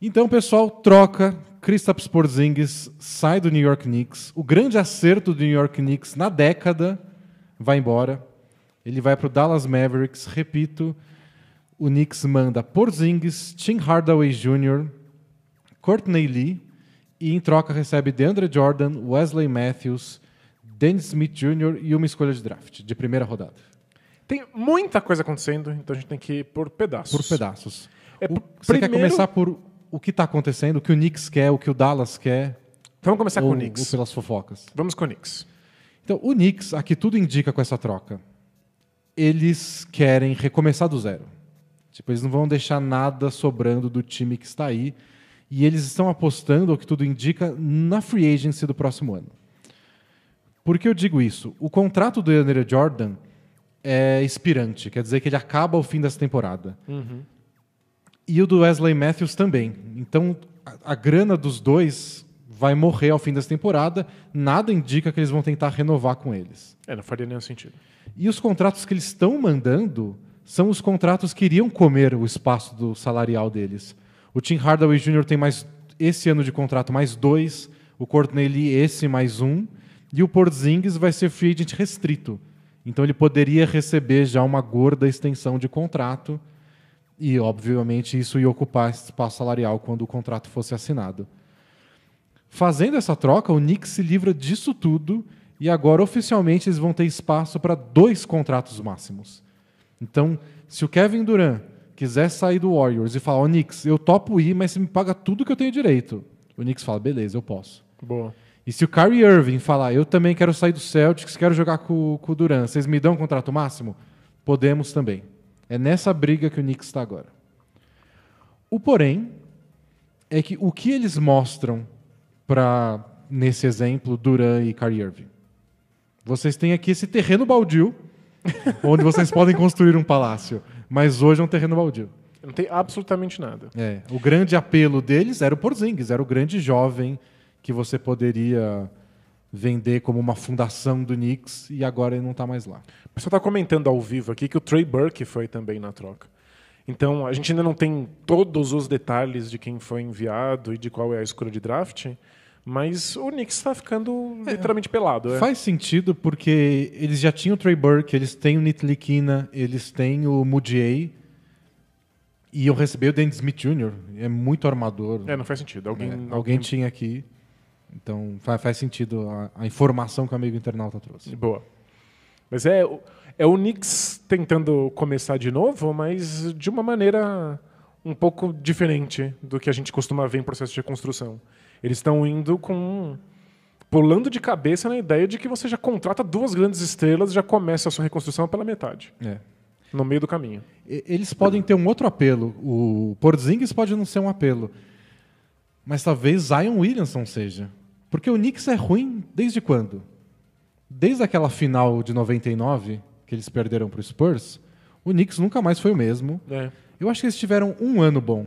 Então o pessoal troca. Kristaps Porzingis sai do New York Knicks. O grande acerto do New York Knicks na década vai embora. Ele vai para o Dallas Mavericks. Repito, o Knicks manda Porzingis, Tim Hardaway Jr., Courtney Lee e em troca recebe DeAndre Jordan, Wesley Matthews, Dennis Smith Jr. e uma escolha de draft de primeira rodada. Tem muita coisa acontecendo, então a gente tem que ir por pedaços. Por pedaços. Você Primeiro... quer começar por o que está acontecendo, o que o Knicks quer, o que o Dallas quer? Vamos começar com o ou Knicks. pelas fofocas? Vamos com o Knicks. Então, o Knicks, aqui tudo indica com essa troca, eles querem recomeçar do zero. Tipo, eles não vão deixar nada sobrando do time que está aí. E eles estão apostando, o que tudo indica, na free agency do próximo ano. Por que eu digo isso? O contrato do DeAndre Jordan é expirante, quer dizer que ele acaba ao fim dessa temporada. E o do Wesley Matthews também. Então, a grana dos dois vai morrer ao fim dessa temporada. Nada indica que eles vão tentar renovar com eles. Não faria nenhum sentido. E os contratos que eles estão mandando são os contratos que iriam comer o espaço do salarial deles. O Tim Hardaway Jr. tem mais esse ano de contrato mais 2, o Courtney Lee esse mais 1, e o Porzingis vai ser free agent restrito. Então ele poderia receber já uma gorda extensão de contrato e, obviamente, isso ia ocupar esse espaço salarial quando o contrato fosse assinado. Fazendo essa troca, o Knicks se livra disso tudo e agora, oficialmente, eles vão ter espaço para 2 contratos máximos. Então, se o Kevin Durant quiser sair do Warriors e falar, ô Knicks, eu topo ir, mas você me paga tudo que eu tenho direito. O Knicks fala, beleza, eu posso. Boa. E se o Kyrie Irving falar, eu também quero sair do Celtics, quero jogar com o Durant, vocês me dão um contrato máximo? Podemos também. É nessa briga que o Knicks está agora. O porém é que o que eles mostram para, nesse exemplo, Durant e Kyrie Irving? Vocês têm aqui esse terreno baldio, onde vocês podem construir um palácio. Mas hoje é um terreno baldio. Não tem absolutamente nada. O grande apelo deles era o Porzingis, era o grande jovem que você poderia vender como uma fundação do Knicks e agora ele não está mais lá. O pessoal está comentando ao vivo aqui que o Trey Burke foi também na troca. Então, a gente ainda não tem todos os detalhes de quem foi enviado e de qual é a escolha de draft, mas o Knicks está ficando literalmente pelado. Faz sentido porque eles já tinham o Trey Burke, eles têm o Ntilikina, eles têm o Mudiay e eu recebi o Dennis Smith Jr., é muito armador. Não faz sentido. Alguém tinha aqui. Então faz sentido a informação que o amigo internauta trouxe. Boa. Mas é o Knicks tentando começar de novo, mas de uma maneira um pouco diferente do que a gente costuma ver em processo de reconstrução. Eles estão indo pulando de cabeça na ideia de que você já contrata 2 grandes estrelas e já começa a sua reconstrução pela metade. No meio do caminho. Eles podem ter um outro apelo. O Porzingis pode não ser um apelo. Mas talvez Zion Williamson seja. Porque o Knicks é ruim desde quando? Desde aquela final de 99, que eles perderam para o Spurs, o Knicks nunca mais foi o mesmo. Eu acho que eles tiveram um ano bom.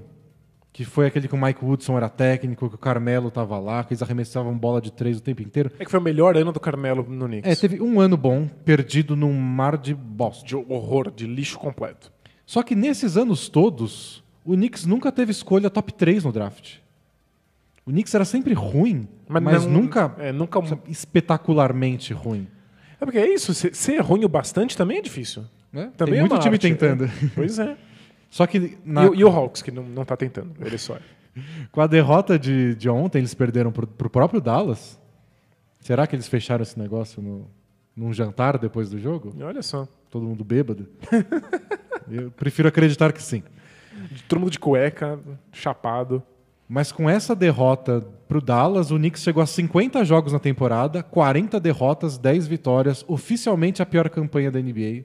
Que foi aquele que o Mike Woodson era técnico, que o Carmelo estava lá, que eles arremessavam bola de 3 o tempo inteiro. Que foi o melhor ano do Carmelo no Knicks. Teve um ano bom, perdido num mar de bosta. De horror, de lixo completo. Só que nesses anos todos, o Knicks nunca teve escolha top 3 no draft. O Knicks era sempre ruim, mas nunca espetacularmente ruim. Porque é isso, ser ruim o bastante também é difícil. Também tem muito time tentando. Pois é. Só que e o Hawks, que não está tentando, ele só. Com a derrota de ontem, eles perderam pro próprio Dallas. Será que eles fecharam esse negócio num jantar depois do jogo? Olha só. Todo mundo bêbado? Eu prefiro acreditar que sim. Todo mundo de cueca, chapado. Mas com essa derrota pro Dallas, o Knicks chegou a 50 jogos na temporada, 40 derrotas, 10 vitórias, oficialmente a pior campanha da NBA,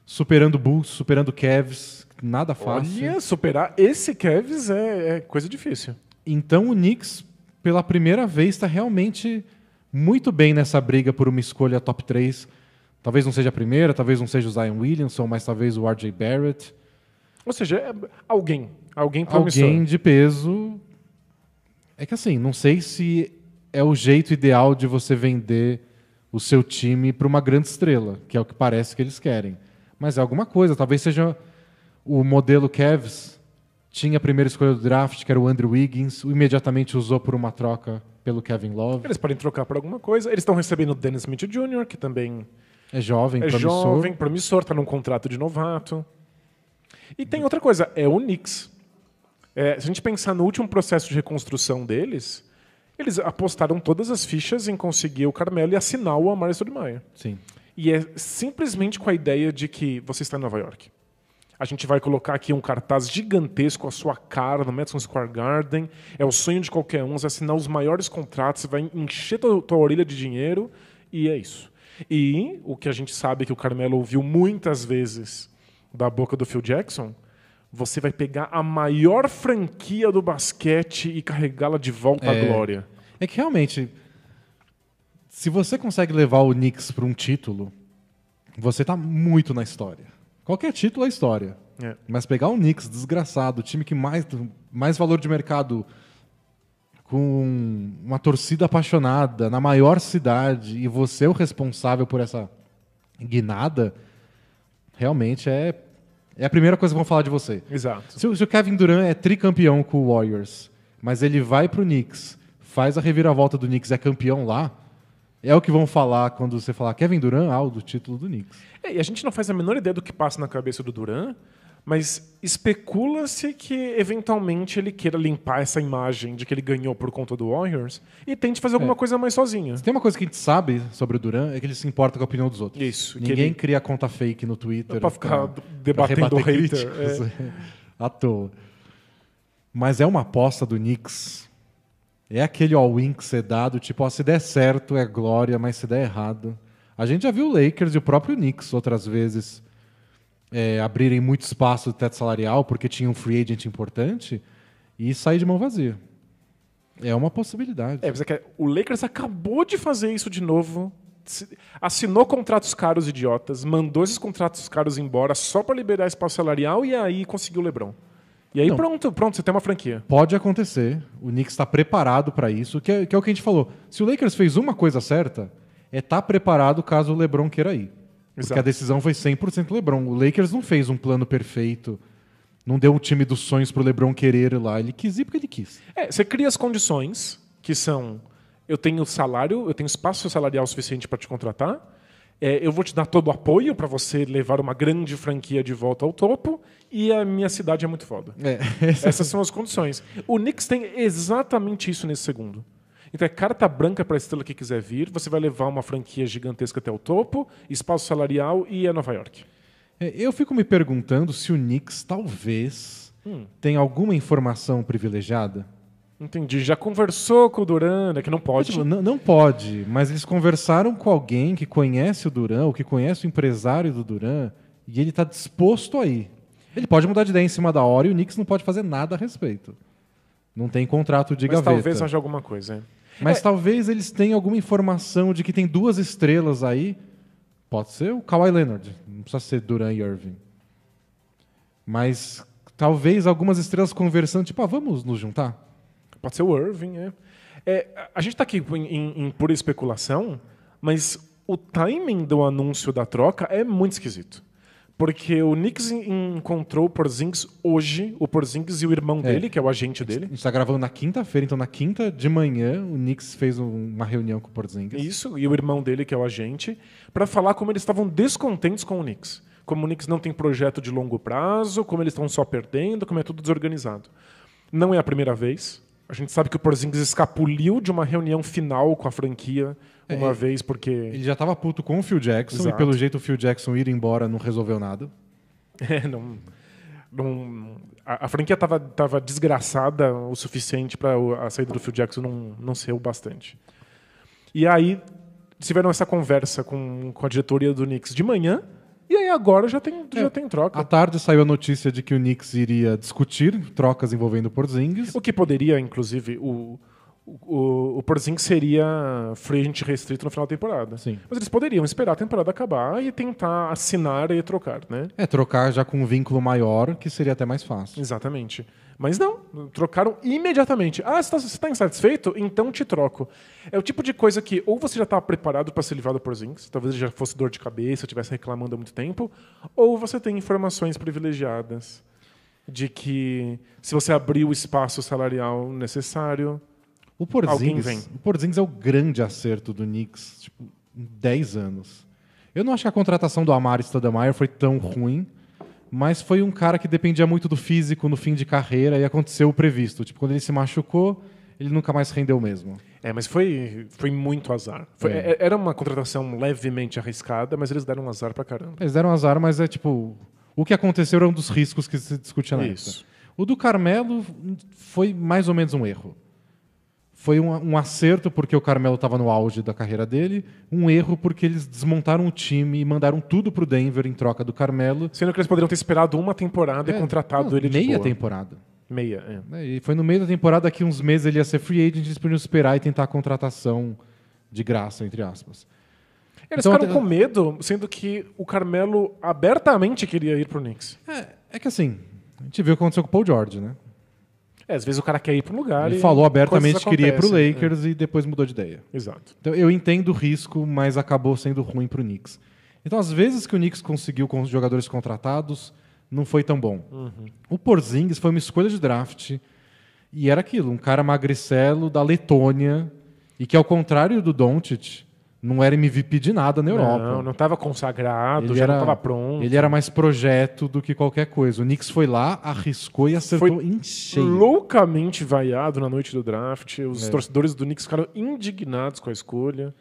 superando Bulls, superando Cavs, nada fácil. Olha, superar esse Cavs é coisa difícil. Então o Knicks, pela primeira vez, está realmente muito bem nessa briga por uma escolha top 3. Talvez não seja a primeira, talvez não seja o Zion Williamson, mas talvez o R.J. Barrett. Ou seja, alguém promissor. Alguém de peso. É que assim, não sei se é o jeito ideal de você vender o seu time para uma grande estrela, que é o que parece que eles querem. Mas é alguma coisa, talvez seja o modelo Cavs, Tinha a primeira escolha do draft, que era o Andrew Wiggins. O imediatamente usou por uma troca pelo Kevin Love. Eles podem trocar por alguma coisa. Eles estão recebendo o Dennis Smith Jr., que também É jovem, é promissor. jovem, promissor, está num contrato de novato. E tem outra coisa, é o Knicks. Se a gente pensar no último processo de reconstrução deles, eles apostaram todas as fichas em conseguir o Carmelo e assinar o Amar'e Stoudemire. Sim. E é simplesmente com a ideia de que você está em Nova York. A gente vai colocar aqui um cartaz gigantesco, a sua cara, no Madison Square Garden. É o sonho de qualquer um, você vai assinar os maiores contratos, você vai encher tua orelha de dinheiro, e é isso. E o que a gente sabe que o Carmelo ouviu muitas vezes da boca do Phil Jackson, você vai pegar a maior franquia do basquete e carregá-la de volta à glória. É que realmente, se você consegue levar o Knicks para um título, você tá muito na história. Qualquer título é história. É. Mas pegar o Knicks, desgraçado, o time que mais valor de mercado, com uma torcida apaixonada, na maior cidade, e você é o responsável por essa guinada, realmente é a primeira coisa que vão falar de você. Exato. Se o Kevin Durant é tricampeão com o Warriors, mas ele vai pro Knicks, faz a reviravolta do Knicks, é campeão lá, é o que vão falar quando você falar Kevin Durant, do título do Knicks. E a gente não faz a menor ideia do que passa na cabeça do Durant, mas especula-se que eventualmente ele queira limpar essa imagem de que ele ganhou por conta do Warriors e tente fazer alguma coisa mais sozinho. Se tem uma coisa que a gente sabe sobre o Durant é que ele se importa com a opinião dos outros. Isso. Ninguém cria conta fake no Twitter Pra ficar debatendo rebater hater. críticos à toa. Mas é uma aposta do Knicks. É aquele all-in que você dá, do tipo, se der certo é glória, mas se der errado... A gente já viu o Lakers e o próprio Knicks outras vezes abrirem muito espaço do teto salarial porque tinha um free agent importante e sair de mão vazia. É uma possibilidade. Mas o Lakers acabou de fazer isso de novo. Assinou contratos caros idiotas, mandou esses contratos caros embora só para liberar espaço salarial e aí conseguiu o LeBron. E aí pronto, você tem uma franquia. Pode acontecer. O Knicks está preparado para isso, que é o que a gente falou. Se o Lakers fez uma coisa certa, estar preparado caso o LeBron queira ir. Porque Exato. a decisão foi 100% LeBron. O Lakers não fez um plano perfeito, não deu um time dos sonhos pro LeBron querer ir lá. Ele quis ir porque ele quis. Você cria as condições, que são: eu tenho salário, eu tenho espaço salarial suficiente para te contratar, eu vou te dar todo o apoio para você levar uma grande franquia de volta ao topo, e a minha cidade é muito foda. Essas são as condições. O Knicks tem exatamente isso nesse segundo. Então é carta branca para a estrela que quiser vir, você vai levar uma franquia gigantesca até o topo, espaço salarial e é Nova York. Eu fico me perguntando se o Knicks talvez tem alguma informação privilegiada. Entendi. Já conversou com o Durant, que não pode. Não pode, mas eles conversaram com alguém que conhece o Durant, ou que conhece o empresário do Durant, e ele está disposto a ir. Ele pode mudar de ideia em cima da hora e o Knicks não pode fazer nada a respeito. Não tem contrato de gaveta. Mas talvez haja alguma coisa. Mas talvez eles tenham alguma informação de que tem duas estrelas aí. Pode ser o Kawhi Leonard, não precisa ser Durant e Irving. Mas talvez algumas estrelas conversando, tipo, vamos nos juntar? Pode ser o Irving, a gente está aqui em pura especulação, mas o timing do anúncio da troca é muito esquisito. Porque o Knicks encontrou o Porzingis hoje, o Porzingis e o irmão dele, que é o agente dele. A gente está gravando na quinta-feira, então na quinta de manhã o Knicks fez uma reunião com o Porzingis. Isso, e o irmão dele, que é o agente, para falar como eles estavam descontentes com o Knicks. Como o Knicks não tem projeto de longo prazo, como eles estão só perdendo, como é tudo desorganizado. Não é a primeira vez. A gente sabe que o Porzingis escapuliu de uma reunião final com a franquia uma vez, porque... Ele já estava puto com o Phil Jackson. Exato. E pelo jeito o Phil Jackson ir embora não resolveu nada. A franquia estava desgraçada o suficiente para a saída do Phil Jackson não ser o bastante. E aí tiveram essa conversa com a diretoria do Knicks de manhã, e aí agora já tem troca. À tarde saiu a notícia de que o Knicks iria discutir trocas envolvendo o Porzingis. O que poderia, inclusive, o Porzingis seria free agent restrito no final da temporada. Sim. Mas eles poderiam esperar a temporada acabar e tentar assinar e trocar, né? Trocar já com um vínculo maior, que seria até mais fácil. Exatamente. Mas não, trocaram imediatamente. Você está insatisfeito? Então te troco. É o tipo de coisa que ou você já estava preparado para ser livrado por Porzingis, talvez ele já fosse dor de cabeça, estivesse reclamando há muito tempo, ou você tem informações privilegiadas. de que se você abrir o espaço salarial necessário, alguém vem. O Porzingis é o grande acerto do Knicks, tipo, em 10 anos. Eu não acho que a contratação do Amar'e Stoudemire foi tão ruim, mas foi um cara que dependia muito do físico no fim de carreira e aconteceu o previsto. Tipo, quando ele se machucou, ele nunca mais rendeu mesmo. Mas foi muito azar. Era uma contratação levemente arriscada, mas eles deram um azar pra caramba. Eles deram azar, mas é tipo... O que aconteceu era um dos riscos que se discutia na época. O do Carmelo foi mais ou menos um erro. Foi um acerto porque o Carmelo estava no auge da carreira dele, um erro porque eles desmontaram o time e mandaram tudo pro Denver em troca do Carmelo. Sendo que eles poderiam ter esperado uma temporada e contratado ele de meia boa. temporada. Meia. E foi no meio da temporada, daqui uns meses ele ia ser free agent, eles podiam esperar e tentar a contratação de graça, entre aspas. Eles ficaram com medo, sendo que o Carmelo abertamente queria ir pro Knicks. É que assim, a gente viu o que aconteceu com o Paul George, né? Às vezes o cara quer ir para um lugar ele e falou abertamente que queria ir pro acontecem. Lakers e depois mudou de ideia. Exato. Então eu entendo o risco, mas acabou sendo ruim pro Knicks. Então às vezes que o Knicks conseguiu com os jogadores contratados, não foi tão bom. O Porzingis foi uma escolha de draft e era aquilo, um cara magricelo da Letônia e que ao contrário do Doncic, não era MVP de nada na Europa. Não estava consagrado, Ele já era, não estava pronto. Ele era mais projeto do que qualquer coisa. O Knicks foi lá, arriscou e acertou em cheio. Loucamente vaiado na noite do draft. Os torcedores do Knicks ficaram indignados com a escolha.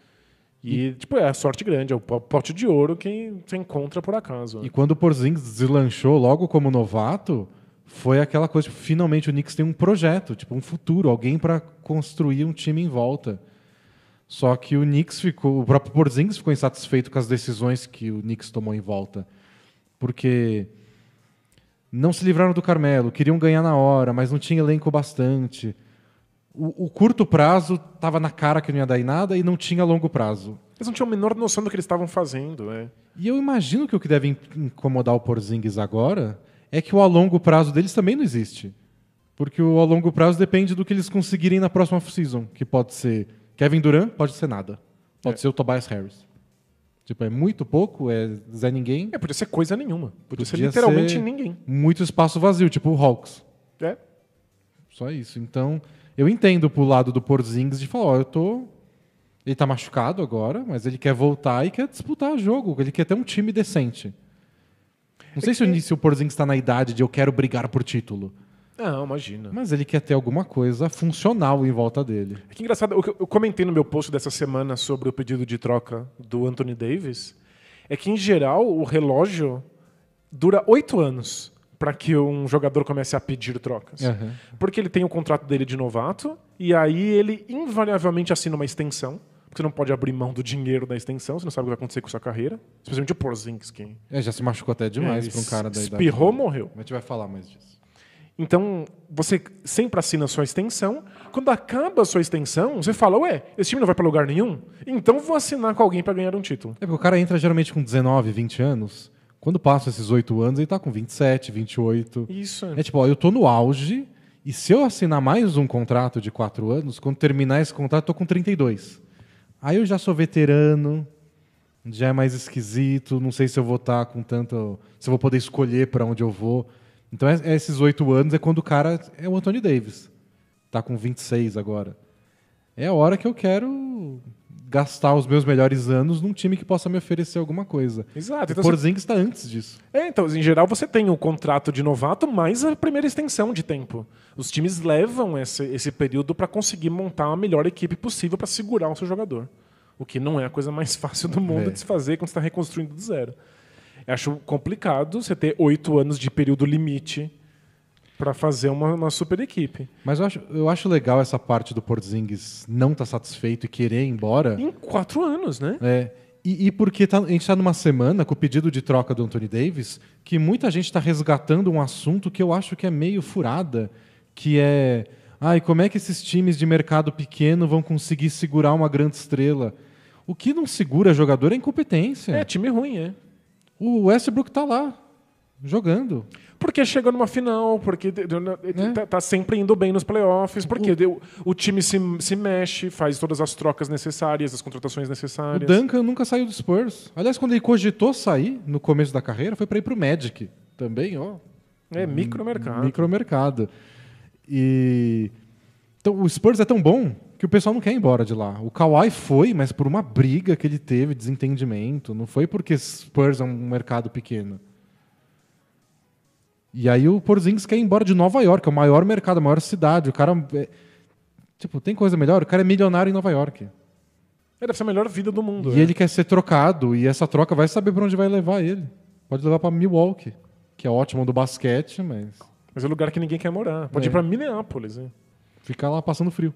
E é a sorte grande, é o pote de ouro que você encontra por acaso. E quando o Porzingis deslanchou logo como novato, foi aquela coisa, tipo, finalmente o Knicks tem um projeto, tipo um futuro, alguém para construir um time em volta. Só que o próprio Porzingis ficou insatisfeito com as decisões que o Knicks tomou em volta. Porque não se livraram do Carmelo, queriam ganhar na hora, mas não tinha elenco bastante. O curto prazo estava na cara que não ia dar em nada e não tinha longo prazo. Eles não tinham a menor noção do que eles estavam fazendo. E eu imagino que o que deve incomodar o Porzingis agora é que o a longo prazo deles também não existe. Porque o a longo prazo depende do que eles conseguirem na próxima off-season, que pode ser Kevin Durant, pode ser nada. Pode ser o Tobias Harris. Tipo, é muito pouco, é Zé Ninguém. Podia ser coisa nenhuma. Podia ser literalmente ninguém. Muito espaço vazio, tipo o Hawks. Só isso. Então, eu entendo pro lado do Porzingis de falar, ele tá machucado agora, mas ele quer voltar e quer disputar o jogo. Ele quer ter um time decente. Não sei se o Porzingis está na idade de eu quero brigar por título. Não, imagina. Mas ele quer ter alguma coisa funcional em volta dele. Que engraçado, o que eu comentei no meu post dessa semana sobre o pedido de troca do Anthony Davis é que, em geral, o relógio dura 8 anos para que um jogador comece a pedir trocas. Porque ele tem o contrato dele de novato e aí ele invariavelmente assina uma extensão. Porque você não pode abrir mão do dinheiro da extensão, você não sabe o que vai acontecer com a sua carreira. Especialmente o Porzingis. Já se machucou até demais para um cara da idade. Espirrou, morreu. A gente vai falar mais disso. Então, você sempre assina a sua extensão. Quando acaba a sua extensão, você fala, esse time não vai para lugar nenhum? Então vou assinar com alguém para ganhar um título. Porque o cara entra geralmente com 19, 20 anos. Quando passa esses 8 anos, ele tá com 27, 28. Isso. É tipo, eu tô no auge, e se eu assinar mais um contrato de 4 anos, quando terminar esse contrato, eu tô com 32. Aí eu já sou veterano, já é mais esquisito, não sei se eu vou estar com tanto... Se eu vou poder escolher para onde eu vou. Então, esses 8 anos é quando o cara é o Anthony Davis. Tá com 26 agora. É a hora que eu quero gastar os meus melhores anos num time que possa me oferecer alguma coisa. Exato. Então, o Porzingis está antes disso. Então, em geral, você tem o contrato de novato mais a primeira extensão de tempo. Os times levam esse período para conseguir montar a melhor equipe possível para segurar o seu jogador. O que não é a coisa mais fácil do mundo de se fazer quando você está reconstruindo do zero. Eu acho complicado você ter 8 anos de período limite para fazer uma super equipe. Mas eu acho legal essa parte do Porzingis não estar satisfeito e querer ir embora. Em 4 anos, né? E porque a gente está numa semana com o pedido de troca do Anthony Davis, que muita gente está resgatando um assunto que eu acho que é meio furada, que é... como é que esses times de mercado pequeno vão conseguir segurar uma grande estrela? O que não segura jogador é incompetência. É time ruim, O Westbrook tá lá, jogando. Porque chegou numa final, porque tá sempre indo bem nos playoffs, porque o time se mexe, faz todas as trocas necessárias, as contratações necessárias. O Duncan nunca saiu do Spurs. Aliás, quando ele cogitou sair no começo da carreira, foi para ir pro Magic também, É micromercado. Micromercado. Então, o Spurs é tão bom que o pessoal não quer ir embora de lá. O Kawhi foi, mas por uma briga que ele teve, desentendimento. Não foi porque Spurs é um mercado pequeno. E aí o Porzingis quer ir embora de Nova York, é o maior mercado, a maior cidade. O cara... tem coisa melhor? O cara é milionário em Nova York. Deve ser a melhor vida do mundo. E ele quer ser trocado, e essa troca vai saber para onde vai levar ele. Pode levar para Milwaukee, que é ótimo do basquete, mas... Mas é um lugar que ninguém quer morar. Pode ir para Minneapolis. Hein? Ficar lá passando frio.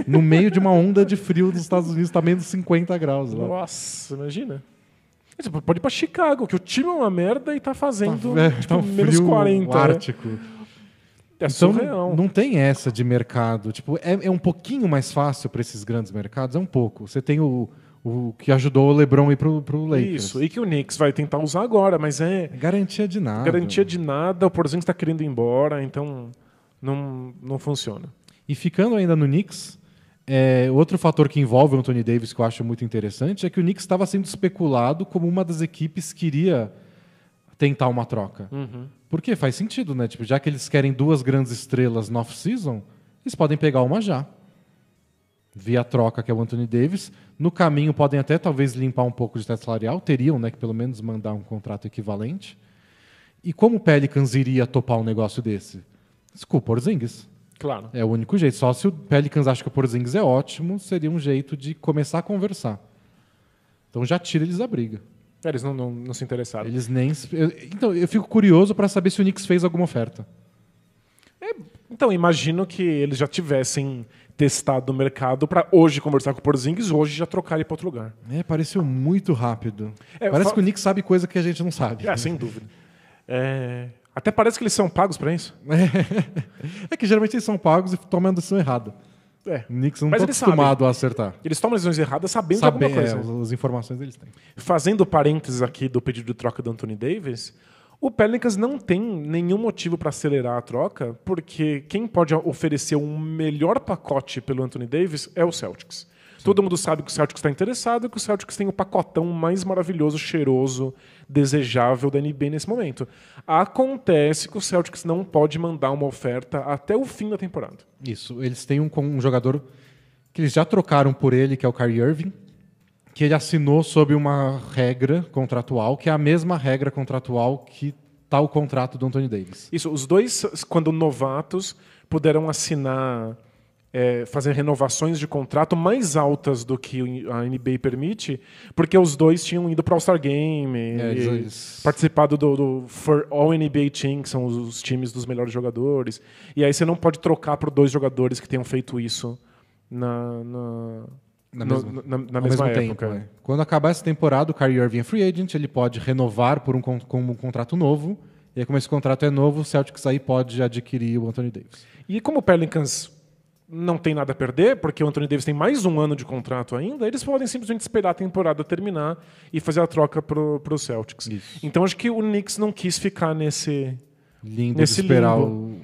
No meio de uma onda de frio dos Estados Unidos, tá menos 50 graus. Lá. Nossa, imagina. Você pode ir para Chicago, que o time é uma merda e tá fazendo tá um menos frio 40. ártico. É então, surreal. Não tem essa de mercado. É um pouquinho mais fácil para esses grandes mercados, é um pouco. Você tem o que ajudou o LeBron a ir pro Lakers. Isso, e que o Knicks vai tentar usar agora, mas Garantia de nada. Garantia de nada, o Porzingis está querendo ir embora, então não funciona. E ficando ainda no Knicks, outro fator que envolve o Anthony Davis que eu acho muito interessante é que o Knicks estava sendo especulado como uma das equipes que iria tentar uma troca. Uhum. Porque faz sentido, né? Já que eles querem 2 grandes estrelas no off-season, eles podem pegar uma já. Via troca, que é o Anthony Davis. No caminho, podem até talvez limpar um pouco de teto salarial. Teriam, né, que pelo menos mandar um contrato equivalente. E como o Pelicans iria topar um negócio desse? Desculpa, Porzingis. Claro. É o único jeito. Só se o Pelicans acha que o Porzingis é ótimo, seria um jeito de começar a conversar. Então já tira eles da briga. Eles não se interessaram. Eles nem... Então, eu fico curioso para saber se o Knicks fez alguma oferta. Então, imagino que eles já tivessem testado o mercado para hoje conversar com o Porzingis, hoje já trocar ele para outro lugar. Pareceu muito rápido. Parece que o Knicks sabe coisa que a gente não sabe. Sem dúvida. Até parece que eles são pagos para isso. É que geralmente eles são pagos e tomam a decisão errada. O Knicks não está acostumado a acertar. Eles tomam decisões erradas sabendo de alguma coisa. As informações eles têm. Fazendo parênteses aqui do pedido de troca do Anthony Davis, o Pelicans não tem nenhum motivo para acelerar a troca, porque quem pode oferecer um melhor pacote pelo Anthony Davis é o Celtics. Sim. Todo mundo sabe que o Celtics está interessado, que o Celtics tem o pacotão mais maravilhoso, cheiroso, desejável da NBA nesse momento. Acontece que o Celtics não pode mandar uma oferta até o fim da temporada. Isso. Eles têm um jogador que eles já trocaram por ele, que é o Kyrie Irving, que ele assinou sob uma regra contratual, que é a mesma regra contratual que está o contrato do Anthony Davis. Isso, os dois, quando novatos, puderam assinar, fazer renovações de contrato mais altas do que a NBA permite, porque os dois tinham ido para o All-Star Game e participado do For All NBA Team, que são os times dos melhores jogadores. E aí você não pode trocar por 2 jogadores que tenham feito isso na mesma época. Tempo, Quando acabar essa temporada, o Kyrie Irving é free agent, ele pode renovar por um contrato novo, e aí, como esse contrato é novo, o Celtics aí pode adquirir o Anthony Davis. E como o Pelicans não tem nada a perder, porque o Anthony Davis tem mais um ano de contrato ainda, eles podem simplesmente esperar a temporada terminar e fazer a troca para o Celtics. Isso. Então acho que o Knicks não quis ficar nesse de esperar limbo.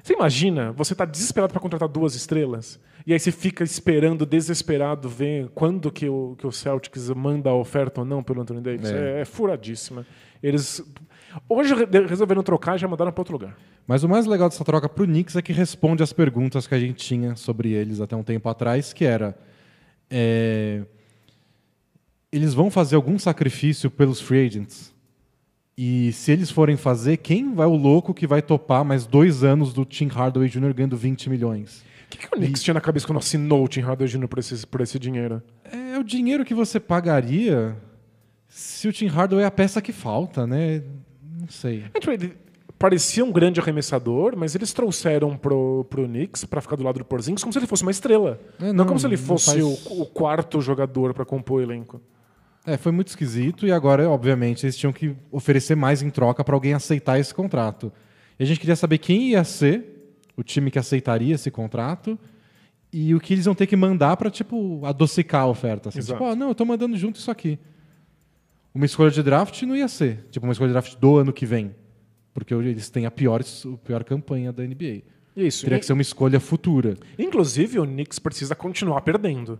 Você imagina, você está desesperado para contratar 2 estrelas, e aí você fica esperando, desesperado, ver quando que o Celtics manda a oferta ou não pelo Anthony Davis. É furadíssima. Eles hoje resolveram trocar e já mandaram para outro lugar. Mas o mais legal dessa troca para o Knicks é que responde às perguntas que a gente tinha sobre eles até um tempo atrás, que era... eles vão fazer algum sacrifício pelos free agents? E se eles forem fazer, quem vai o louco que vai topar mais 2 anos do Tim Hardaway Jr. ganhando 20 milhões? O que o Knicks tinha na cabeça quando assinou o Tim Hardaway Jr. por esse dinheiro? É o dinheiro que você pagaria se o Tim Hardaway é a peça que falta, né? Não sei. Ele parecia um grande arremessador, mas eles trouxeram pro Knicks para ficar do lado do Porzingis como se ele fosse uma estrela. Não como se ele fosse o 4º jogador para compor o elenco. Foi muito esquisito e agora, obviamente, eles tinham que oferecer mais em troca para alguém aceitar esse contrato. E a gente queria saber quem ia ser o time que aceitaria esse contrato e o que eles iam ter que mandar para, adocicar a oferta. Assim. Não, eu estou mandando junto isso aqui. Uma escolha de draft não ia ser, uma escolha de draft do ano que vem, porque eles têm a pior campanha da NBA. Isso. Teria que ser uma escolha futura. Inclusive, o Knicks precisa continuar perdendo.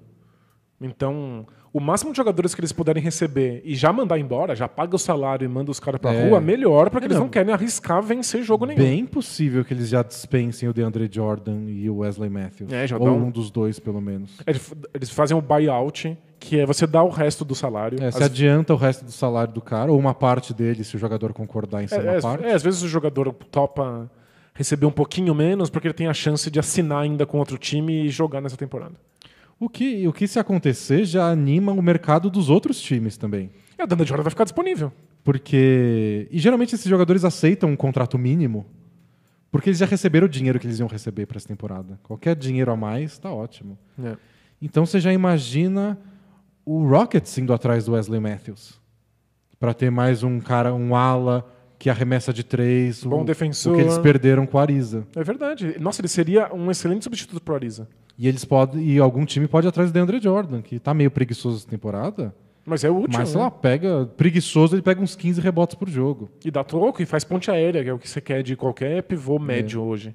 Então, o máximo de jogadores que eles puderem receber e já mandar embora, já paga o salário e manda os caras pra rua, melhor, porque eles não querem arriscar vencer jogo nenhum. Bem possível que eles já dispensem o DeAndre Jordan e o Wesley Matthews. Já ou um dos dois, pelo menos. Eles fazem o buyout, que é você dar o resto do salário. Você adianta o resto do salário do cara, ou uma parte dele, se o jogador concordar em ser uma parte. Às vezes o jogador topa receber um pouquinho menos, porque ele tem a chance de assinar ainda com outro time e jogar nessa temporada. O que se acontecer já anima o mercado dos outros times também. E o DeAndre Jordan vai ficar disponível. Porque... E geralmente esses jogadores aceitam um contrato mínimo porque eles já receberam o dinheiro que eles iam receber para essa temporada. Qualquer dinheiro a mais, tá ótimo. Então você já imagina o Rockets indo atrás do Wesley Matthews para ter mais um cara, um ala que arremessa de 3. Bom defensor. O que eles perderam com o Ariza. É verdade. Nossa, ele seria um excelente substituto pro Ariza. E algum time pode ir atrás do DeAndre Jordan, que tá meio preguiçoso essa temporada. Mas é útil. Mas, sei lá, preguiçoso, ele pega uns 15 rebotes por jogo. E dá troco e faz ponte aérea, que é o que você quer de qualquer pivô médio hoje.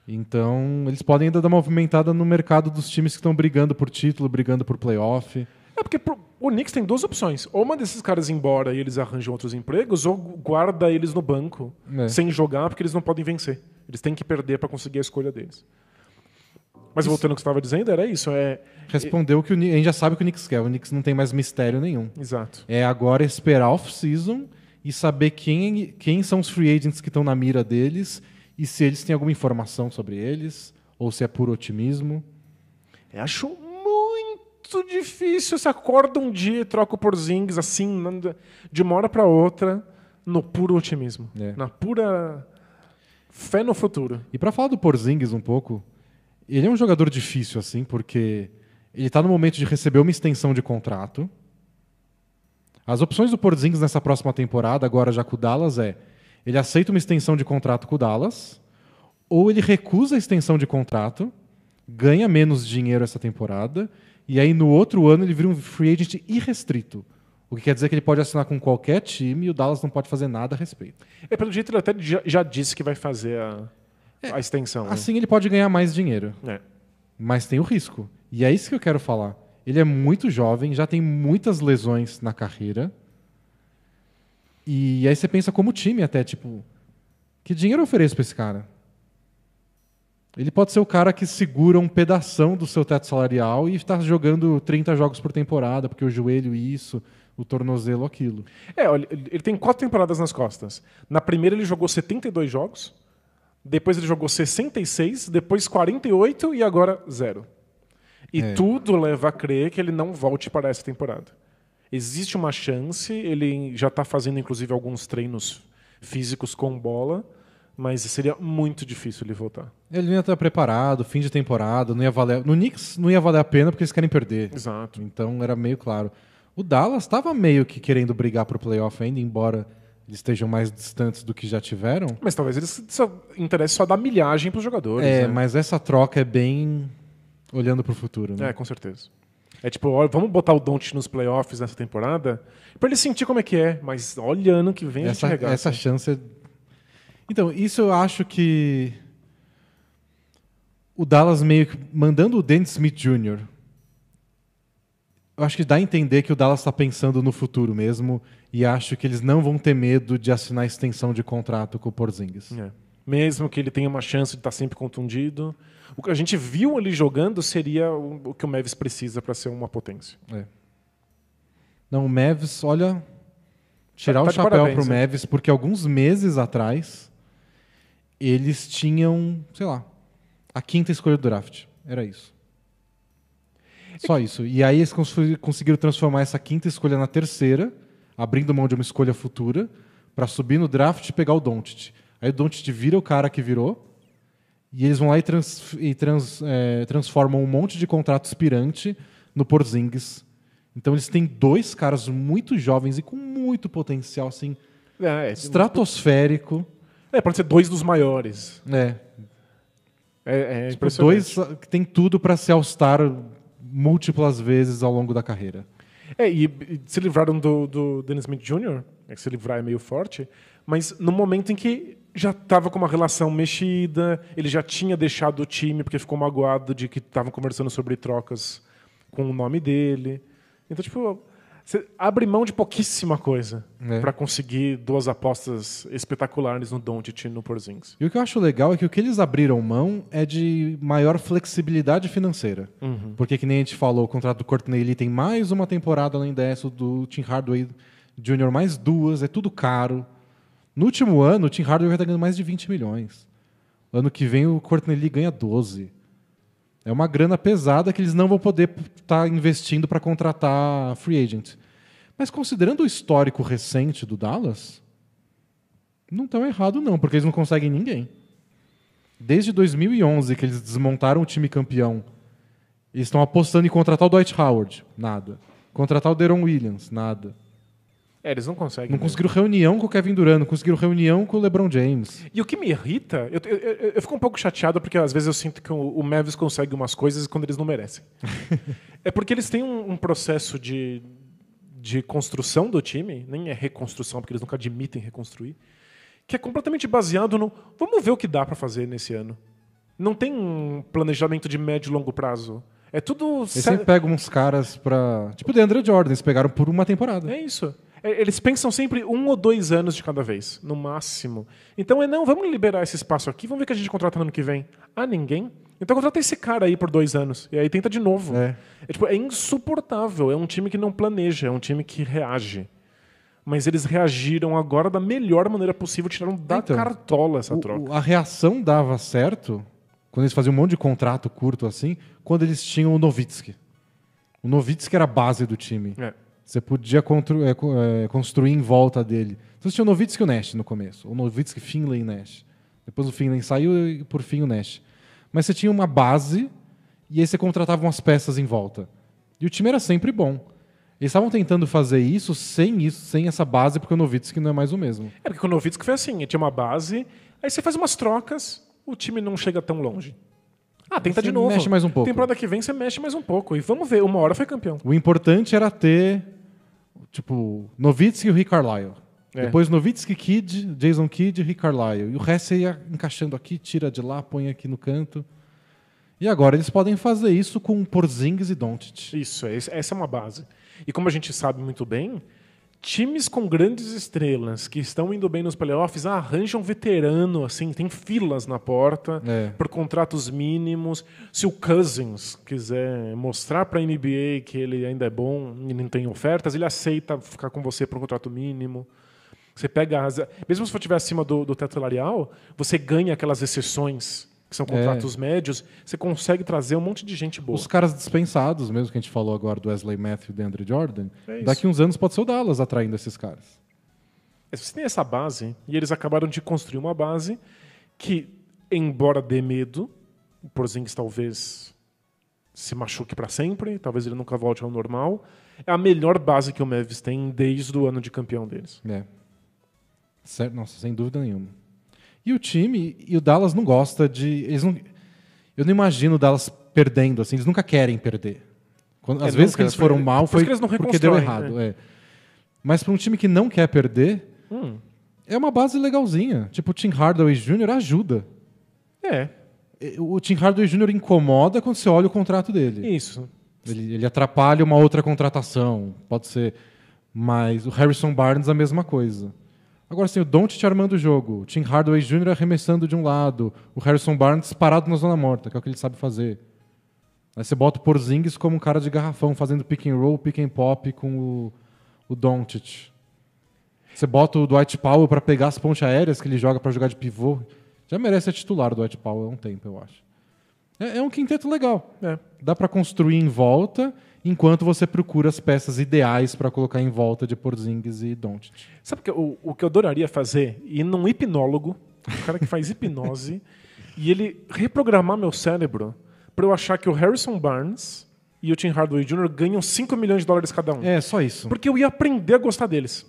Então, eles podem ainda dar uma movimentada no mercado dos times que estão brigando por título, brigando por playoff. Porque o Knicks tem duas opções. Ou manda esses caras embora e eles arranjam outros empregos, ou guarda eles no banco sem jogar, porque eles não podem vencer. Eles têm que perder para conseguir a escolha deles. Mas voltando ao que você estava dizendo, era isso. Respondeu o que a gente já sabe o que o Knicks quer. O Knicks não tem mais mistério nenhum. Exato. É agora esperar off-season e saber quem são os free agents que estão na mira deles e se eles têm alguma informação sobre eles ou se é puro otimismo. Eu acho muito difícil. Você acorda um dia e troca o Porzingis assim, de uma hora para outra, no puro otimismo. Na pura fé no futuro. E para falar do Porzingis um pouco, ele é um jogador difícil, assim, porque ele está no momento de receber uma extensão de contrato. As opções do Porzingis nessa próxima temporada, agora já com o Dallas, ele aceita uma extensão de contrato com o Dallas, ou ele recusa a extensão de contrato, ganha menos dinheiro essa temporada, e aí no outro ano ele vira um free agent irrestrito. O que quer dizer que ele pode assinar com qualquer time e o Dallas não pode fazer nada a respeito. Pelo jeito ele até já disse que vai fazer a extensão. Assim ele pode ganhar mais dinheiro. Mas tem o risco. E é isso que eu quero falar. Ele é muito jovem, já tem muitas lesões na carreira. E aí você pensa como time até, tipo, que dinheiro eu ofereço para esse cara? Ele pode ser o cara que segura um pedação do seu teto salarial e está jogando 30 jogos por temporada, porque o joelho isso, o tornozelo aquilo. Olha, ele tem 4 temporadas nas costas. Na primeira ele jogou 72 jogos, depois ele jogou 66, depois 48 e agora 0. E tudo leva a crer que ele não volte para essa temporada. Existe uma chance, ele já está fazendo inclusive alguns treinos físicos com bola, mas seria muito difícil ele voltar. Ele não ia estar preparado, fim de temporada, não ia valer. No Knicks não ia valer a pena porque eles querem perder. Exato. Então era meio claro. O Dallas estava meio que querendo brigar para o playoff ainda, embora eles estejam mais distantes do que já tiveram. Mas talvez eles interessem só dar milhagem para os jogadores. Né? Mas essa troca é bem olhando para o futuro. Né? Com certeza. Tipo, olha, vamos botar o Doncic nos playoffs nessa temporada para ele sentir como é que é, mas olha, ano que vem a gente regaça. Essa chance é... Então, isso eu acho que o Dallas meio que mandando o Dennis Smith Jr., eu acho que dá a entender que o Dallas está pensando no futuro mesmo e acho que eles não vão ter medo de assinar extensão de contrato com o Porzingis. Mesmo que ele tenha uma chance de estar sempre contundido. O que a gente viu ele jogando seria o que o Mavs precisa para ser uma potência. Não, o Mavs, olha, tirar o chapéu para o Mavs, porque alguns meses atrás eles tinham, sei lá, a 5ª escolha do draft. Era isso. Só isso. E aí eles conseguiram transformar essa 5ª escolha na 3ª, abrindo mão de uma escolha futura, para subir no draft e pegar o Doncic. Aí o Doncic vira o cara que virou, e eles vão lá e transformam um monte de contrato expirante no Porzingis. Então eles têm 2 caras muito jovens e com muito potencial, assim, estratosférico. Pode ser 2 dos maiores. Tipo, 2 que tem tudo para se All-Star múltiplas vezes ao longo da carreira. E se livraram do Dennis Smith Jr., que se livrar é meio forte, mas no momento em que já estava com uma relação mexida, ele já tinha deixado o time porque ficou magoado de que estavam conversando sobre trocas com o nome dele. Então, tipo, você abre mão de pouquíssima coisa para conseguir 2 apostas espetaculares no Doncic e no Porzingis. E o que eu acho legal é que o que eles abriram mão é de maior flexibilidade financeira. Porque, que nem a gente falou, o contrato do Courtney Lee tem mais uma temporada além dessa, o do Tim Hardaway Jr. mais 2, é tudo caro. No último ano, o Tim Hardaway vai estar ganhando mais de 20 milhões. Ano que vem, o Courtney Lee ganha 12. É uma grana pesada que eles não vão poder estar investindo para contratar free agent. Mas considerando o histórico recente do Dallas, não estão errado não, porque eles não conseguem ninguém. Desde 2011, que eles desmontaram o time campeão, eles estão apostando em contratar o Dwight Howard, nada. Contratar o Deron Williams, nada. Eles não conseguem. Não conseguiram reunião com o Kevin Durant, não conseguiram reunião com o LeBron James. E o que me irrita, eu fico um pouco chateado porque às vezes eu sinto que o Mavis consegue umas coisas quando eles não merecem. É porque eles têm um processo de construção do time, nem é reconstrução, porque eles nunca admitem reconstruir, que é completamente baseado no vamos ver o que dá para fazer nesse ano. Não tem um planejamento de médio e longo prazo. É tudo... Eles sempre pegam uns caras pra... Tipo o DeAndre Jordan, eles pegaram por uma temporada. É isso. Eles pensam sempre 1 ou 2 anos de cada vez, no máximo. Então não, vamos liberar esse espaço aqui, vamos ver o que a gente contrata no ano que vem. Ah, ninguém? Então contrata esse cara aí por 2 anos. E aí tenta de novo. É insuportável. É um time que não planeja, é um time que reage. Mas eles reagiram agora da melhor maneira possível, tiraram da cartola essa troca. A reação dava certo quando eles faziam um monte de contrato curto assim, quando eles tinham o Nowitzki. O Nowitzki era a base do time. Você podia construir em volta dele. Então você tinha o Nowitzki e o Nash no começo. O Nowitzki, Finley e Nash. Depois o Finley saiu e, por fim, o Nash. Mas você tinha uma base e aí você contratava umas peças em volta. E o time era sempre bom. Eles estavam tentando fazer isso, sem essa base, porque o Nowitzki não é mais o mesmo. Porque o Nowitzki foi assim, tinha uma base, aí você faz umas trocas, o time não chega tão longe. Tenta de novo. Mexe mais um pouco. Temporada que vem você mexe mais um pouco. E vamos ver, uma hora foi campeão. O importante era ter, tipo, Nowitzki e o Rick Carlisle. Depois Nowitzki, Kidd, Jason Kidd e Rick Carlisle. E o resto você ia encaixando aqui, tira de lá, põe aqui no canto. E agora eles podem fazer isso com Porzingis e Doncic. Isso, essa é uma base. E como a gente sabe muito bem, times com grandes estrelas que estão indo bem nos playoffs arranjam veterano, assim, tem filas na porta por contratos mínimos. Se o Cousins quiser mostrar para a NBA que ele ainda é bom e não tem ofertas, ele aceita ficar com você por um contrato mínimo. Você pega mesmo se você estiver acima do teto salarial, você ganha aquelas exceções que são contratos médios, você consegue trazer um monte de gente boa. Os caras dispensados, mesmo que a gente falou agora do Wesley Matthews e do DeAndre Jordan, daqui uns anos pode ser o Dallas atraindo esses caras. Você tem essa base, e eles acabaram de construir uma base que, embora dê medo, o Porzingis talvez se machuque para sempre, talvez ele nunca volte ao normal, é a melhor base que o Mavis tem desde o ano de campeão deles. Nossa, sem dúvida nenhuma. E o time, e o Dallas não gosta de... eu não imagino o Dallas perdendo, assim, eles nunca querem perder. Às vezes que eles foram mal foi porque deu errado. Mas para um time que não quer perder, é uma base legalzinha. Tipo, o Tim Hardaway Jr. ajuda. O Tim Hardaway Jr. incomoda quando você olha o contrato dele. Isso. Ele atrapalha uma outra contratação, pode ser. Mas o Harrison Barnes a mesma coisa. Agora, assim, o Doncic armando o jogo, o Tim Hardaway Jr. arremessando de um lado, o Harrison Barnes parado na zona morta, que é o que ele sabe fazer. Aí você bota o Porzingis como um cara de garrafão, fazendo pick and roll, pick and pop com o Doncic. Você bota o Dwight Powell para pegar as pontes aéreas que ele joga para jogar de pivô. Já merece ser titular o Dwight Powell há um tempo, eu acho. É um quinteto legal. Dá para construir em volta, enquanto você procura as peças ideais para colocar em volta de Porzingis e Doncic. Sabe o que eu adoraria fazer? Ir num hipnólogo, um cara que faz hipnose, e ele reprogramar meu cérebro para eu achar que o Harrison Barnes e o Tim Hardaway Jr. ganham $5 milhões cada um. Só isso. Porque eu ia aprender a gostar deles.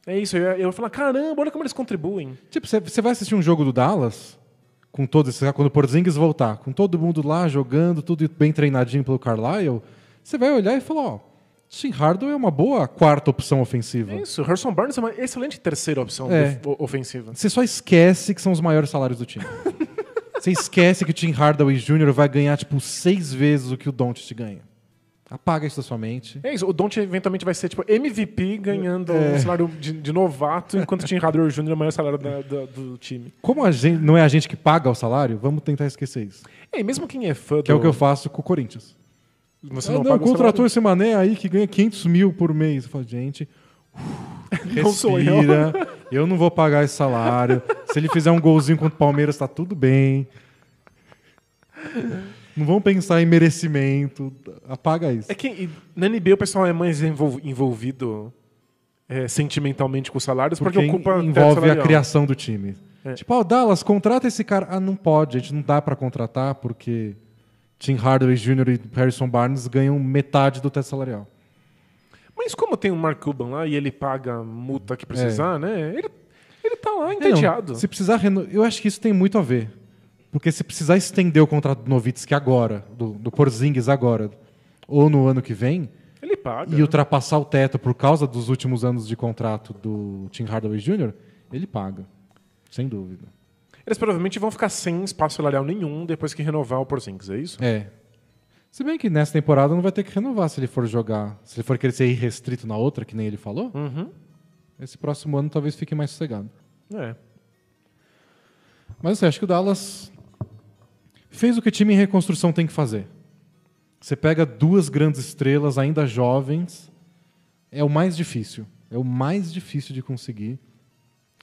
É isso, eu ia falar, caramba, olha como eles contribuem. Tipo, você vai assistir um jogo do Dallas, com todos esses, quando o Porzingis voltar, com todo mundo lá jogando, tudo bem treinadinho pelo Carlisle, você vai olhar e falar, Tim Hardaway é uma boa quarta opção ofensiva. É isso, o Harrison Barnes é uma excelente terceira opção ofensiva. Você só esquece que são os maiores salários do time. Você esquece que o Tim Hardaway Jr. vai ganhar, tipo, 6 vezes o que o Doncic ganha. Apaga isso da sua mente. É isso, o Don't eventualmente vai ser tipo MVP ganhando um salário de novato, enquanto o Tim Hardaway Jr. é o maior salário do time. Como não é a gente que paga o salário, vamos tentar esquecer isso. E mesmo quem é fã Que é o que eu faço com o Corinthians. Você não paga o contratou salário? esse mané aí que ganha 500 mil por mês. Eu falo, gente, Não sou eu. respira, eu não vou pagar esse salário. Se ele fizer um golzinho contra o Palmeiras, tá tudo bem. Não vamos pensar em merecimento. Apaga isso. É que na NBA o pessoal é mais envolvido sentimentalmente com os salários porque ocupa teto envolve a salarial. criação do time. Tipo, Dallas, contrata esse cara. Ah, não pode, a gente não dá pra contratar porque Tim Hardaway Jr. e Harrison Barnes ganham metade do teto salarial. Mas como tem o Mark Cuban lá e ele paga a multa que precisar, né? Ele tá lá entediado. Não, se precisar eu acho que isso tem muito a ver. Porque se precisar estender o contrato do Nowitzki agora, do Porzingis agora, ou no ano que vem, Ele paga. e ultrapassar o teto por causa dos últimos anos de contrato do Tim Hardaway Jr., ele paga. Sem dúvida. Eles provavelmente vão ficar sem espaço salarial nenhum depois que renovar o Porzingis, é isso? É. Se bem que nessa temporada não vai ter que renovar se ele for jogar. Se ele for querer ser irrestrito na outra, que nem ele falou, esse próximo ano talvez fique mais sossegado. É. Mas assim, acho que o Dallas fez o que o time em reconstrução tem que fazer. Você pega duas grandes estrelas ainda jovens, é o mais difícil. É o mais difícil de conseguir.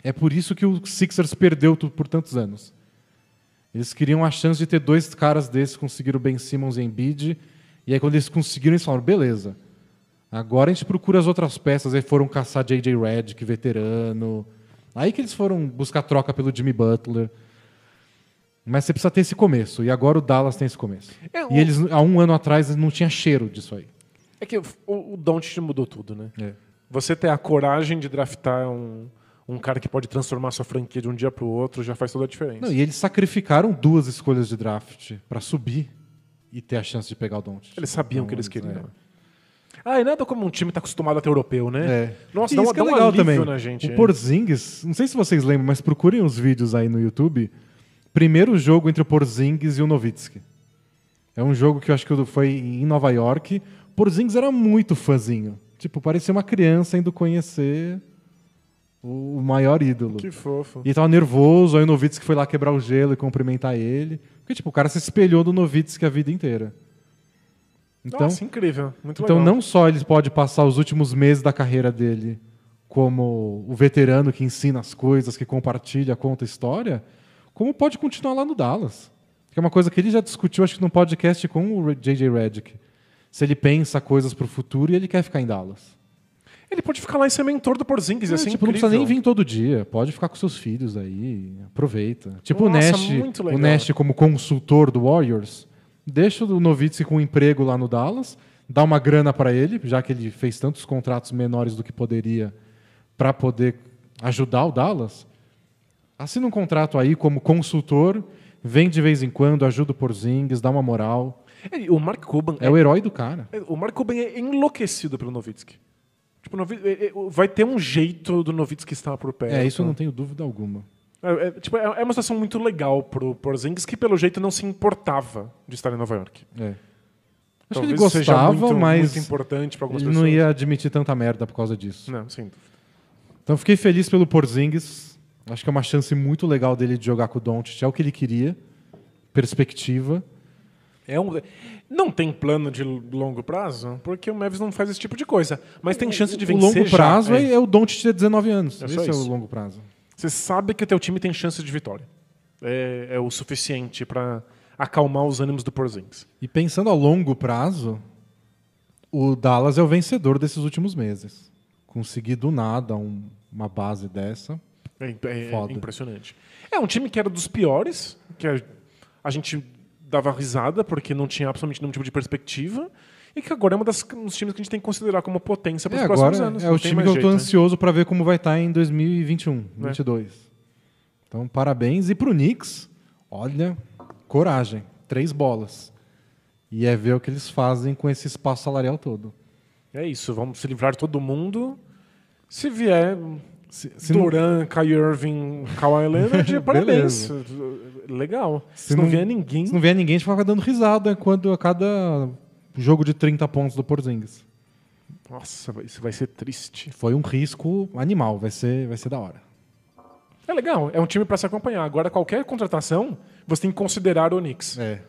É por isso que o Sixers perdeu por tantos anos. Eles queriam a chance de ter dois caras desses, conseguiram o Ben Simmons e Embiid, e aí quando eles conseguiram, eles falaram, beleza, agora a gente procura as outras peças, aí foram caçar J.J. Redick, veterano, aí que eles foram buscar troca pelo Jimmy Butler. Mas você precisa ter esse começo, e agora o Dallas tem esse começo. E eles, há um ano atrás, não tinha cheiro disso aí. É que o Doncic mudou tudo, né? É. Você ter a coragem de draftar um cara que pode transformar sua franquia de um dia para o outro já faz toda a diferença. Não, e eles sacrificaram duas escolhas de draft para subir e ter a chance de pegar o Doncic. Eles sabiam o que eles queriam. E nada como um time tá acostumado a ter europeu, né? É. Nossa, E dá isso um que é legal alívio também. na gente. O Porzingis, não sei se vocês lembram, mas procurem os vídeos aí no YouTube. Primeiro jogo entre o Porzingis e o Nowitzki. É um jogo que eu acho que foi em Nova York. O Porzingis era muito fãzinho. Tipo, parecia uma criança indo conhecer o maior ídolo. Que fofo. E ele tava nervoso, aí o Nowitzki foi lá quebrar o gelo e cumprimentar ele. Porque, tipo, o cara se espelhou do Nowitzki a vida inteira. Então, Nossa, incrível. Muito legal. então não só ele pode passar os últimos meses da carreira dele como o veterano que ensina as coisas, que compartilha, conta história, como pode continuar lá no Dallas. Que é uma coisa que ele já discutiu, acho que num podcast com o J.J. Redick. Se ele pensa coisas pro futuro e ele quer ficar em Dallas. Ele pode ficar lá e ser mentor do Porzingis, assim, tipo, não precisa nem vir todo dia. Pode ficar com seus filhos aí, aproveita. Tipo Nossa, o Nash como consultor do Warriors, deixa o Nowitzki com um emprego lá no Dallas, dá uma grana para ele, já que ele fez tantos contratos menores do que poderia para poder ajudar o Dallas. Assina um contrato aí como consultor, vem de vez em quando, ajuda o Porzingis, dá uma moral. O Mark Cuban é o herói do cara. O Mark Cuban é enlouquecido pelo Nowitzki. Tipo, vai ter um jeito do Nowitzki estar por perto. Isso eu não tenho dúvida alguma. É uma situação muito legal pro Porzingis, que pelo jeito não se importava de estar em Nova York. Acho que ele Talvez seja gostava, mas muito importante para algumas ele pessoas. não ia admitir tanta merda por causa disso. Não, sem dúvida. Então fiquei feliz pelo Porzingis. Acho que é uma chance muito legal dele de jogar com o Doncic. É o que ele queria. Perspectiva. Não tem plano de longo prazo, porque o Mavis não faz esse tipo de coisa. Mas tem chance de O vencer. longo prazo é o Doncic ter 19 anos. Esse é isso. o longo prazo. Você sabe que o teu time tem chance de vitória. É o suficiente para acalmar os ânimos do Porzingis. E pensando a longo prazo, o Dallas é o vencedor desses últimos meses. Conseguir do nada uma base dessa. É impressionante. É um time que era dos piores, que a gente dava risada porque não tinha absolutamente nenhum tipo de perspectiva, e que agora é um dos times que a gente tem que considerar como potência para os próximos anos. É o time que eu estou ansioso para ver como vai estar em 2021, 2022. Então, parabéns. E para o Knicks, olha, coragem, 3 bolas. E é ver o que eles fazem com esse espaço salarial todo. É isso, vamos se livrar de todo mundo. Se vier Durant, Kyrie Irving, Kawhi Leonard, parabéns. Legal. Se não vier ninguém... Se não vier ninguém, a gente vai ficar dando risada quando a cada jogo de 30 pontos do Porzingis. Nossa, isso vai ser triste. Foi um risco animal, vai ser da hora. É legal, é um time para se acompanhar. Agora, qualquer contratação, você tem que considerar o Knicks. É.